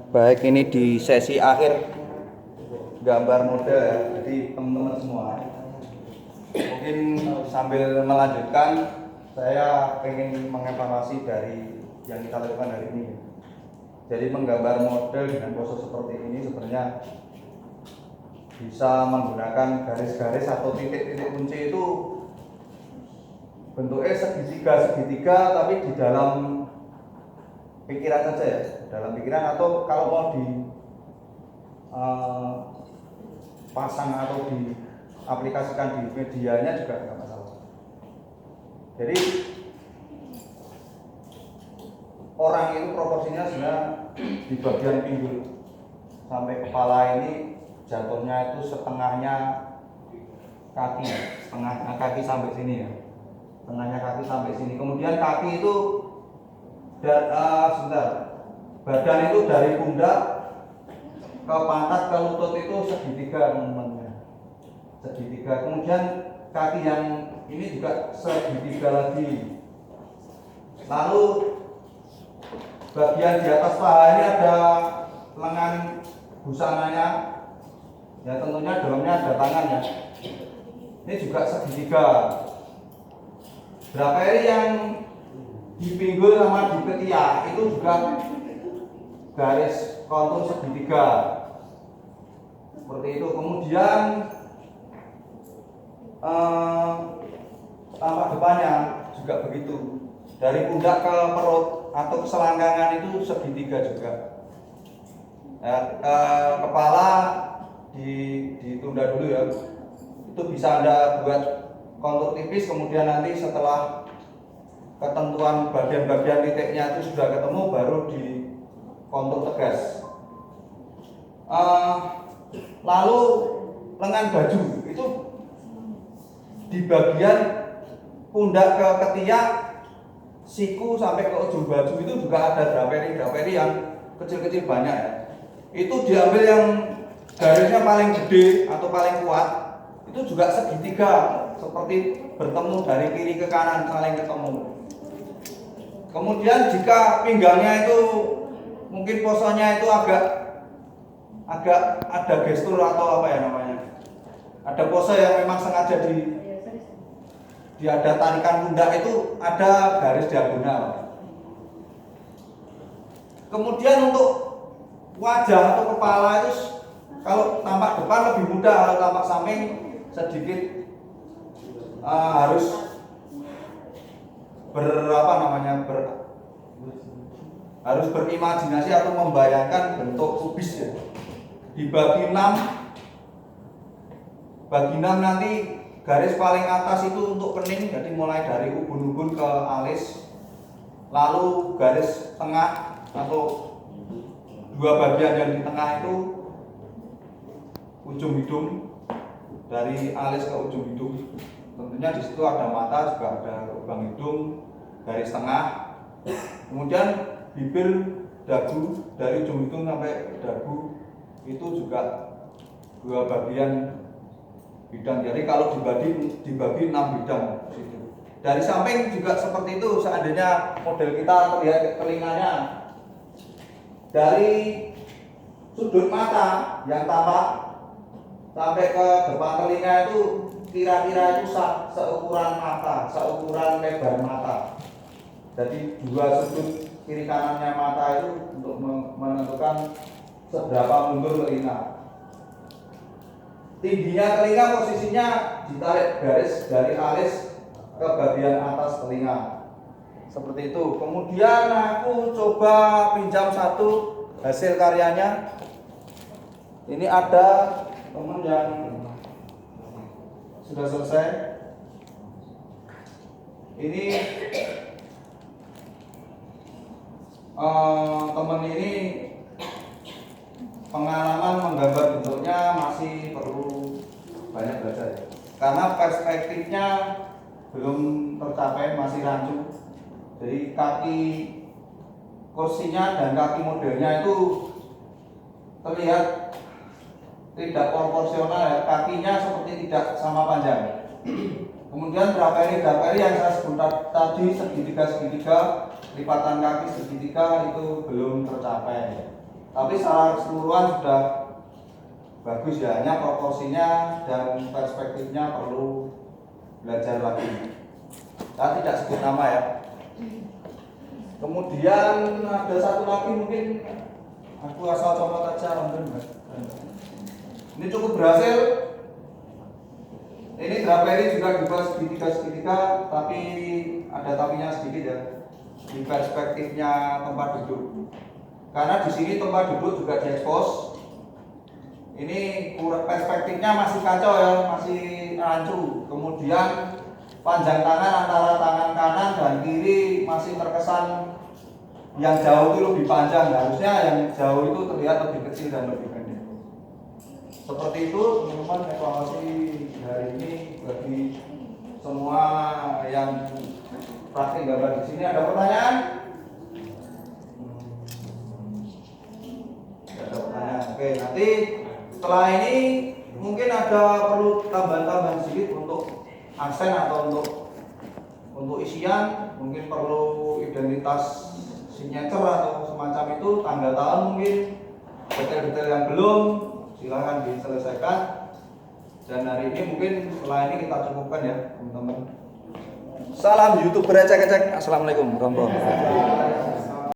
Baik, ini di sesi akhir gambar model ya. Jadi teman-teman semua mungkin sambil melanjutkan, saya ingin mengevaluasi dari yang kita lakukan hari ini. Jadi menggambar model dengan pose seperti ini sebenarnya bisa menggunakan garis-garis atau titik-titik kunci itu bentuknya segitiga tapi di dalam pikiran saja ya, dalam pikiran, atau kalau mau di pasang atau diaplikasikan di medianya juga nggak masalah. Jadi orang itu proporsinya sebenarnya di bagian pinggul sampai kepala ini jatuhnya itu setengahnya kaki, setengah kaki sampai sini ya, setengahnya kaki sampai sini. Kemudian kaki itu badan itu dari pundak ke pantat ke lutut itu segitiga teman-teman, segitiga. Kemudian kaki yang ini juga segitiga lagi. Lalu bagian di atas paha ini ada lengan busananya, ya tentunya dalamnya ada tangan ya. Ini juga segitiga. Berapa yang di pinggul sama di ketiak itu juga garis kontur segitiga seperti itu. Kemudian tampak depannya juga begitu, dari pundak ke perut atau ke selangkangan itu segitiga juga. Kepala ditunda dulu ya, itu bisa Anda buat kontur tipis, kemudian nanti setelah ketentuan bagian-bagian titiknya itu sudah ketemu baru di kontur tegas. Lalu lengan baju itu di bagian pundak ke ketiak, siku sampai ke ujung baju itu juga ada draperi yang kecil-kecil banyak ya. Itu diambil yang garisnya paling gede atau paling kuat, itu juga segitiga seperti bertemu dari kiri ke kanan saling ketemu. Kemudian jika pinggangnya itu mungkin posenya itu agak ada gestur atau apa ya namanya, ada pose yang memang sengaja ada tarikan pundak, itu ada garis diagonal. Kemudian untuk wajah atau kepala itu kalau tampak depan lebih mudah, kalau tampak samping sedikit harus harus berimajinasi atau membayangkan bentuk kubis ya. Dibagi 6 nanti garis paling atas itu untuk kening, jadi mulai dari ubun-ubun ke alis. Lalu garis tengah atau dua bagian yang di tengah itu ujung hidung, dari alis ke ujung hidung. Tentunya di situ ada mata, juga ada lubang hidung, garis tengah. Kemudian bibir, dagu, dari ujung hidung sampai dagu itu juga dua bagian bidang. Jadi kalau dibagi 6 bidang situ. Dari samping juga seperti itu. Seandainya model kita terlihat telinganya, dari sudut mata yang tampak sampai ke depan telinga itu kira-kira itu seukuran mata, seukuran lebar mata. Jadi dua sudut kiri kanannya mata itu untuk menentukan seberapa mundur telinga. Tingginya telinga posisinya ditarik garis dari alis ke bagian atas telinga seperti itu. Kemudian aku coba pinjam satu hasil karyanya. Ini ada teman yang sudah selesai. Ini teman ini pengalaman menggambar bentuknya masih perlu banyak belajar ya. Karena perspektifnya belum tercapai, masih rancu. Jadi kaki kursinya dan kaki modelnya itu terlihat tidak proporsional ya. Kakinya seperti tidak sama panjang. Kemudian draperi yang saya sebut tadi segitiga, lipatan kaki segitiga itu belum tercapai. Tapi secara keseluruhan sudah bagus ya, hanya proporsinya dan perspektifnya perlu belajar lagi. Saya tidak sebut nama ya. Kemudian ada satu lagi mungkin aku asal comot aja mungkin. Ini cukup berhasil. Ini draperi juga dibahas segitiga, tapi ada tapinya sedikit ya. Di perspektifnya tempat duduk. Karena di sini tempat duduk juga diekspos. Ini perspektifnya masih kacau ya, masih rancu. Kemudian panjang tangan antara tangan kanan dan kiri masih terkesan yang jauh itu lebih panjang. Harusnya yang jauh itu terlihat lebih kecil dan lebih pendek. Seperti itu teman-teman, evaluasi hari ini bagi semua yang praktik gambar di sini. Ada pertanyaan? Ada pertanyaan. Oke, nanti setelah ini mungkin ada perlu tambahan-tambahan sedikit untuk aksen atau untuk isian, mungkin perlu identitas signature atau semacam itu, tanggal tahun mungkin, detail-detail yang belum, silahkan diselesaikan. Dan hari ini mungkin setelah ini kita cukupkan ya teman-teman. Salam YouTuber cek-cek. Assalamualaikum warahmatullahi wabarakatuh.